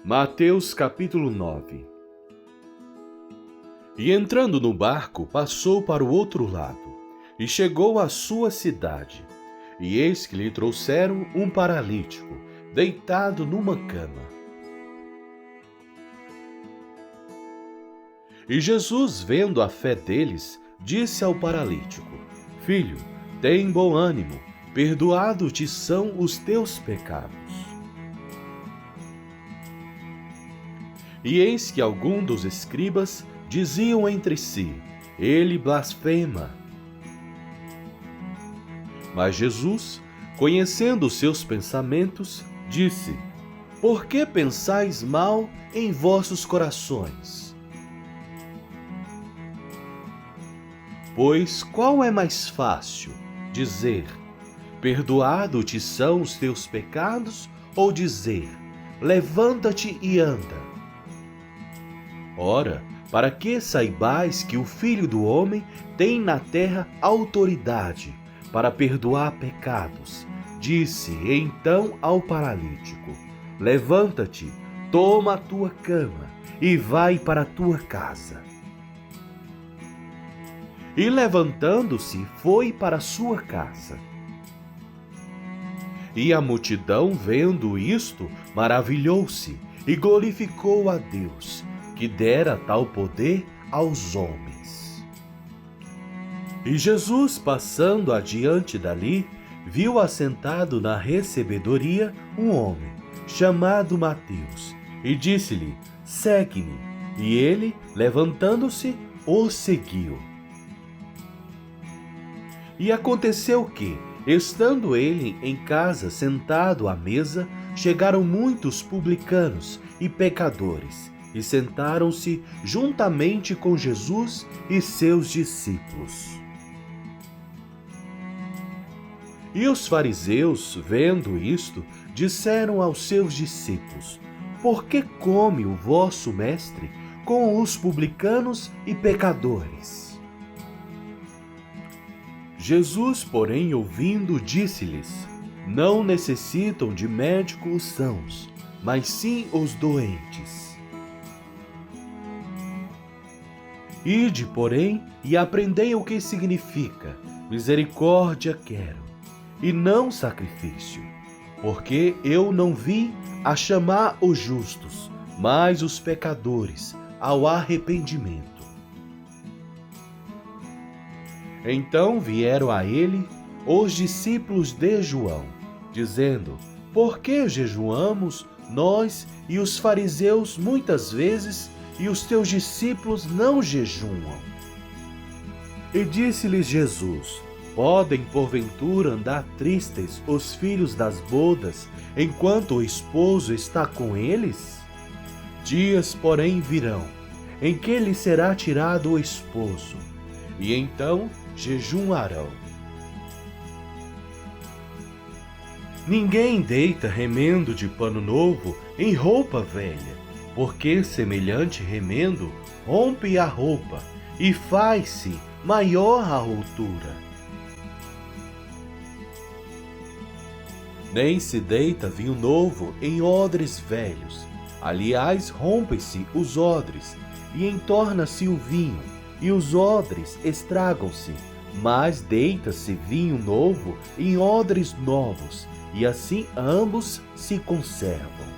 Mateus capítulo 9. E entrando no barco, passou para o outro lado, e chegou à sua cidade. E eis que lhe trouxeram um paralítico, deitado numa cama. E Jesus, vendo a fé deles, disse ao paralítico: Filho, tem bom ânimo, perdoado-te são os teus pecados. E eis que alguns dos escribas diziam entre si: Ele blasfema. Mas Jesus, conhecendo os seus pensamentos, disse: Por que pensais mal em vossos corações? Pois qual é mais fácil, dizer: Perdoado-te são os teus pecados, ou dizer: Levanta-te e anda? Ora, para que saibais que o Filho do Homem tem na terra autoridade para perdoar pecados, disse então ao paralítico: Levanta-te, toma a tua cama e vai para a tua casa. E levantando-se, foi para a sua casa. E a multidão, vendo isto, maravilhou-se e glorificou a Deus, que dera tal poder aos homens. E Jesus, passando adiante dali, viu assentado na recebedoria um homem, chamado Mateus, e disse-lhe: Segue-me. E ele, levantando-se, o seguiu. E aconteceu que, estando ele em casa sentado à mesa, chegaram muitos publicanos e pecadores, e sentaram-se juntamente com Jesus e seus discípulos. E os fariseus, vendo isto, disseram aos seus discípulos: Por que come o vosso mestre com os publicanos e pecadores? Jesus, porém, ouvindo, disse-lhes: Não necessitam de médico os sãos, mas sim os doentes. Ide, porém, e aprendei o que significa: misericórdia quero, e não sacrifício, porque eu não vim a chamar os justos, mas os pecadores ao arrependimento. Então vieram a ele os discípulos de João, dizendo: Por que jejuamos nós e os fariseus muitas vezes, e os teus discípulos não jejuam? E disse-lhes Jesus: Podem porventura andar tristes os filhos das bodas, enquanto o esposo está com eles? Dias, porém, virão, em que lhe será tirado o esposo, e então jejuarão. Ninguém deita remendo de pano novo em roupa velha, porque semelhante remendo rompe a roupa e faz-se maior a rotura. Nem se deita vinho novo em odres velhos, aliás, rompem-se os odres, e entorna-se o vinho, e os odres estragam-se, mas deita-se vinho novo em odres novos, e assim ambos se conservam.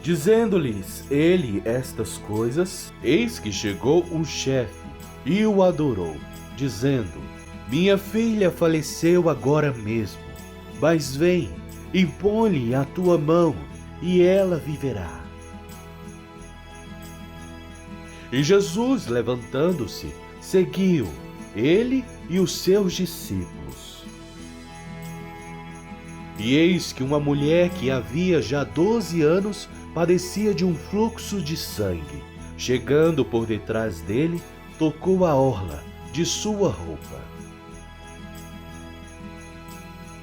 Dizendo-lhes ele estas coisas, eis que chegou um chefe e o adorou, dizendo: Minha filha faleceu agora mesmo, mas vem, impõe-lhe a tua mão, e ela viverá. E Jesus, levantando-se, seguiu, ele e os seus discípulos. E eis que uma mulher que havia já 12 anos padecia de um fluxo de sangue, chegando por detrás dele, tocou a orla de sua roupa.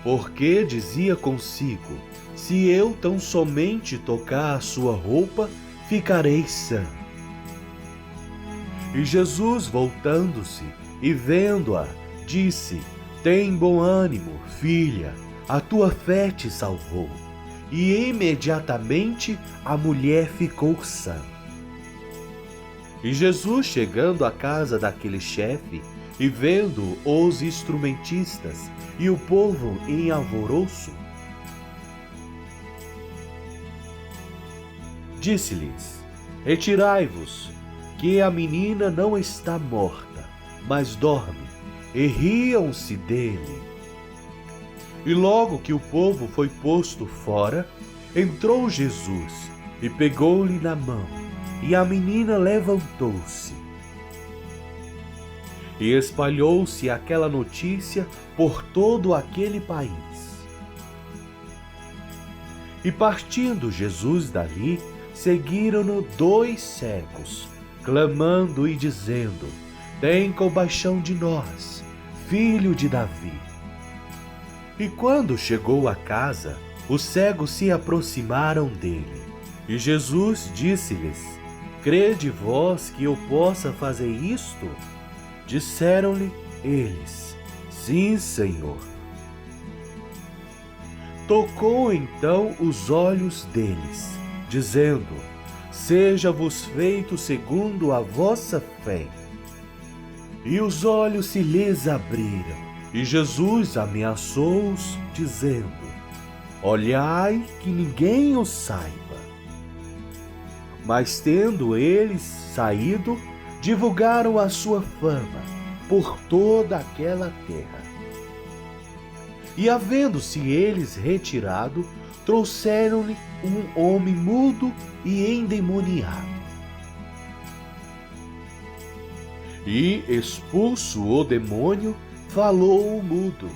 Porque dizia consigo: Se eu tão somente tocar a sua roupa, ficarei sã. E Jesus, voltando-se e vendo-a, disse: Tem bom ânimo, filha, a tua fé te salvou. e imediatamente a mulher ficou sã. E Jesus, chegando à casa daquele chefe e vendo os instrumentistas e o povo em alvoroço, disse-lhes: Retirai-vos, que a menina não está morta, mas dorme. E riam-se dele. E logo que o povo foi posto fora, entrou Jesus e pegou-lhe na mão, e a menina levantou-se. E espalhou-se aquela notícia por todo aquele país. E partindo Jesus dali, seguiram-no 2 cegos, clamando e dizendo: Tem compaixão de nós, filho de Davi. E quando chegou à casa, os cegos se aproximaram dele. E Jesus disse-lhes: Crede vós que eu possa fazer isto? Disseram-lhe eles: Sim, Senhor. Tocou então os olhos deles, dizendo: Seja-vos feito segundo a vossa fé. E os olhos se lhes abriram, e Jesus ameaçou-os, dizendo: Olhai que ninguém os saiba. Mas tendo eles saído, divulgaram a sua fama por toda aquela terra. E havendo-se eles retirado, trouxeram-lhe um homem mudo e endemoniado. E, expulso o demônio, falou o mudo,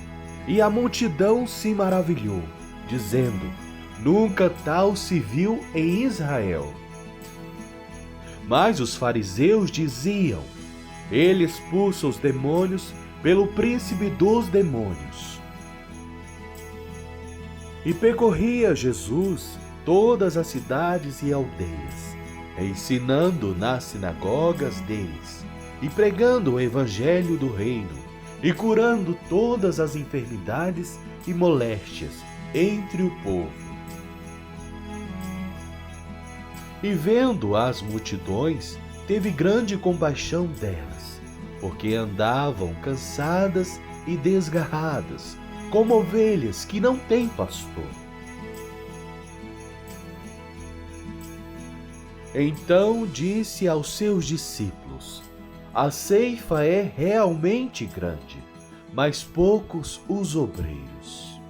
e a multidão se maravilhou, dizendo: Nunca tal se viu em Israel. Mas os fariseus diziam: Ele expulsa os demônios pelo príncipe dos demônios. E percorria Jesus todas as cidades e aldeias, ensinando nas sinagogas deles, e pregando o evangelho do reino, e curando todas as enfermidades e moléstias entre o povo. E vendo as multidões, teve grande compaixão delas, porque andavam cansadas e desgarradas, como ovelhas que não têm pastor. Então disse aos seus discípulos: A ceifa é realmente grande, mas poucos os obreiros.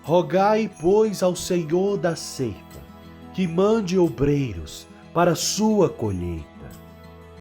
Rogai, pois, ao Senhor da ceifa, que mande obreiros para a sua colheita.